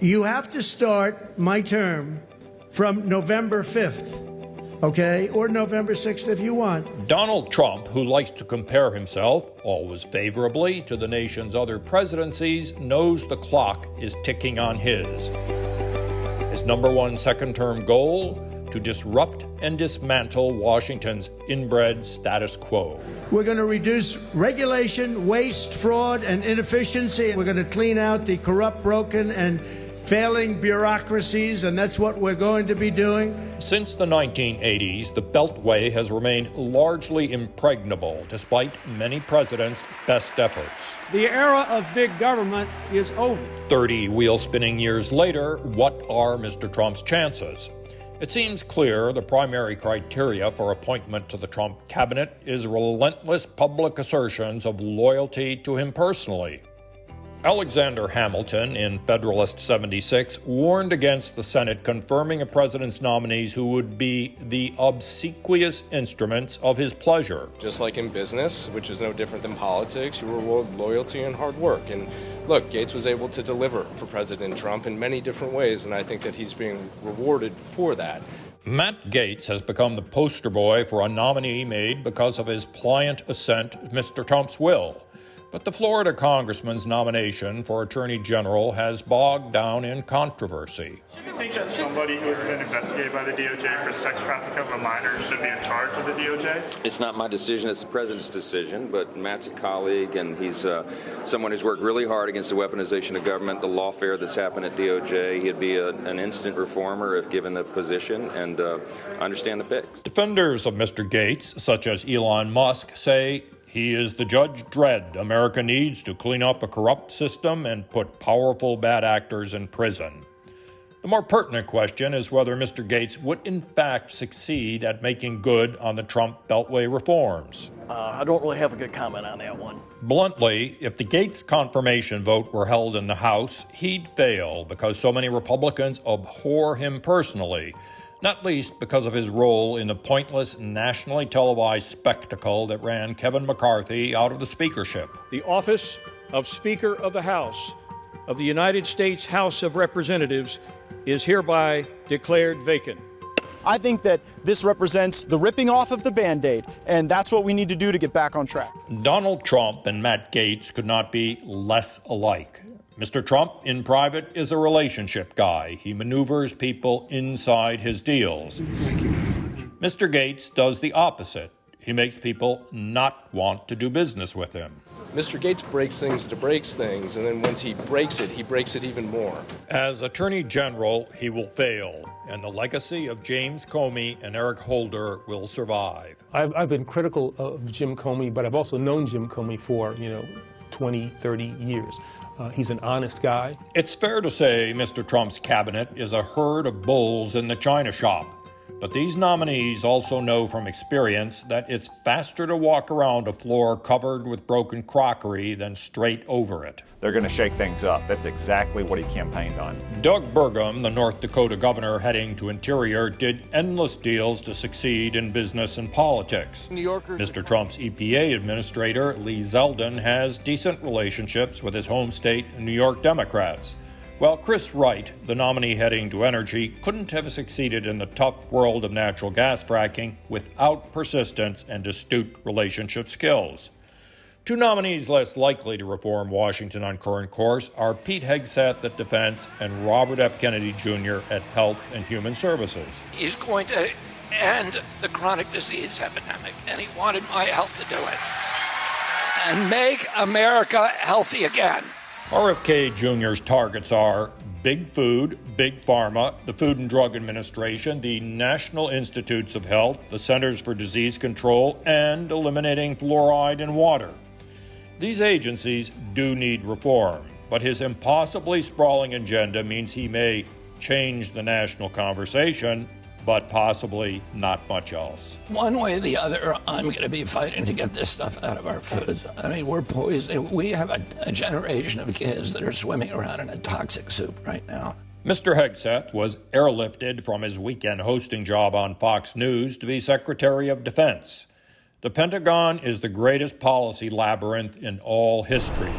You have to start my term from November 5th, okay? Or November 6th if you want. Donald Trump, who likes to compare himself, always favorably, to the nation's other presidencies, knows the clock is ticking on his. His number one second-term goal? To disrupt and dismantle Washington's inbred status quo. We're going to reduce regulation, waste, fraud, and inefficiency. We're going to clean out the corrupt, broken, and failing bureaucracies, and that's what we're going to be doing. Since the 1980s, the Beltway has remained largely impregnable, despite many presidents' best efforts. The era of big government is over. 30 wheel-spinning years later, what are Mr. Trump's chances? It seems clear the primary criteria for appointment to the Trump cabinet is relentless public assertions of loyalty to him personally. Alexander Hamilton, in Federalist 76, warned against the Senate confirming a president's nominees who would be the obsequious instruments of his pleasure. Just like in business, which is no different than politics, you reward loyalty and hard work. And look, Gates was able to deliver for President Trump in many different ways, and I think that he's being rewarded for that. Matt Gaetz has become the poster boy for a nominee made because of his pliant assent to Mr. Trump's will. But the Florida congressman's nomination for Attorney General has bogged down in controversy. Do you think that somebody who has been investigated by the DOJ for sex trafficking of a minor should be in charge of the DOJ? It's not my decision, it's the president's decision, but Matt's a colleague, and he's someone who's worked really hard against the weaponization of government, the lawfare that's happened at DOJ. He'd be an instant reformer if given the position, and I understand the pick. Defenders of Mr. Gaetz, such as Elon Musk, say he is the Judge Dredd America needs to clean up a corrupt system and put powerful bad actors in prison. The more pertinent question is whether Mr. Gaetz would in fact succeed at making good on the Trump Beltway reforms. I don't really have a good comment on that one. Bluntly, if the Gaetz confirmation vote were held in the House, he'd fail because so many Republicans abhor him personally, not least because of his role in the pointless nationally televised spectacle that ran Kevin McCarthy out of the speakership. The office of Speaker of the House of the United States House of Representatives is hereby declared vacant. I think that this represents the ripping off of the Band-Aid, and that's what we need to do to get back on track. Donald Trump and Matt Gaetz could not be less alike. Mr. Trump, in private, is a relationship guy. He maneuvers people inside his deals. Thank you very much. Mr. Gaetz does the opposite. He makes people not want to do business with him. Mr. Gates breaks things to break things, and then once he breaks it even more. As Attorney General, he will fail, and the legacy of James Comey and Eric Holder will survive. I've been critical of Jim Comey, but I've also known Jim Comey for, 20, 30 years. He's an honest guy. It's fair to say Mr. Trump's cabinet is a herd of bulls in the china shop. But these nominees also know from experience that it's faster to walk around a floor covered with broken crockery than straight over it. They're going to shake things up. That's exactly what he campaigned on. Doug Burgum, the North Dakota governor heading to Interior, did endless deals to succeed in business and politics. Mr. Trump's EPA administrator, Lee Zeldin, has decent relationships with his home state New York Democrats. While Chris Wright, the nominee heading to Energy, couldn't have succeeded in the tough world of natural gas fracking without persistence and astute relationship skills. Two nominees less likely to reform Washington on current course are Pete Hegseth at Defense and Robert F. Kennedy Jr. at Health and Human Services. He's going to end the chronic disease epidemic, and he wanted my help to do it. And make America healthy again. RFK Jr.'s targets are Big Food, Big Pharma, the Food and Drug Administration, the National Institutes of Health, the Centers for Disease Control, and eliminating fluoride in water. These agencies do need reform, but his impossibly sprawling agenda means he may change the national conversation, but possibly not much else. One way or the other, I'm going to be fighting to get this stuff out of our foods. I mean, we're poisoned. We have a generation of kids that are swimming around in a toxic soup right now. Mr. Hegseth was airlifted from his weekend hosting job on Fox News to be Secretary of Defense. The Pentagon is the greatest policy labyrinth in all history.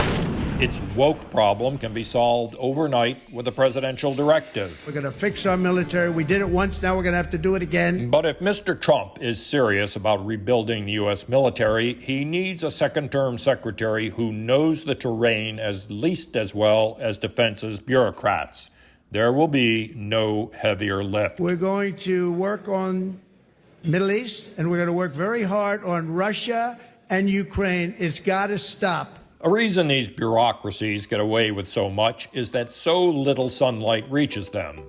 Its woke problem can be solved overnight with a presidential directive. We're going to fix our military. We did it once, now we're going to have to do it again. But if Mr. Trump is serious about rebuilding the U.S. military, he needs a second-term secretary who knows the terrain at least as well as defense's bureaucrats. There will be no heavier lift. We're going to work on Middle East, and we're going to work very hard on Russia and Ukraine. It's got to stop. A reason these bureaucracies get away with so much is that so little sunlight reaches them.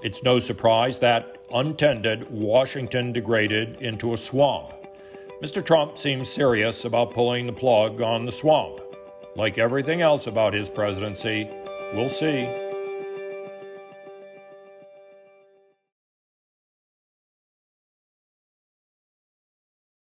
It's no surprise that, untended, Washington degraded into a swamp. Mr. Trump seems serious about pulling the plug on the swamp. Like everything else about his presidency, we'll see.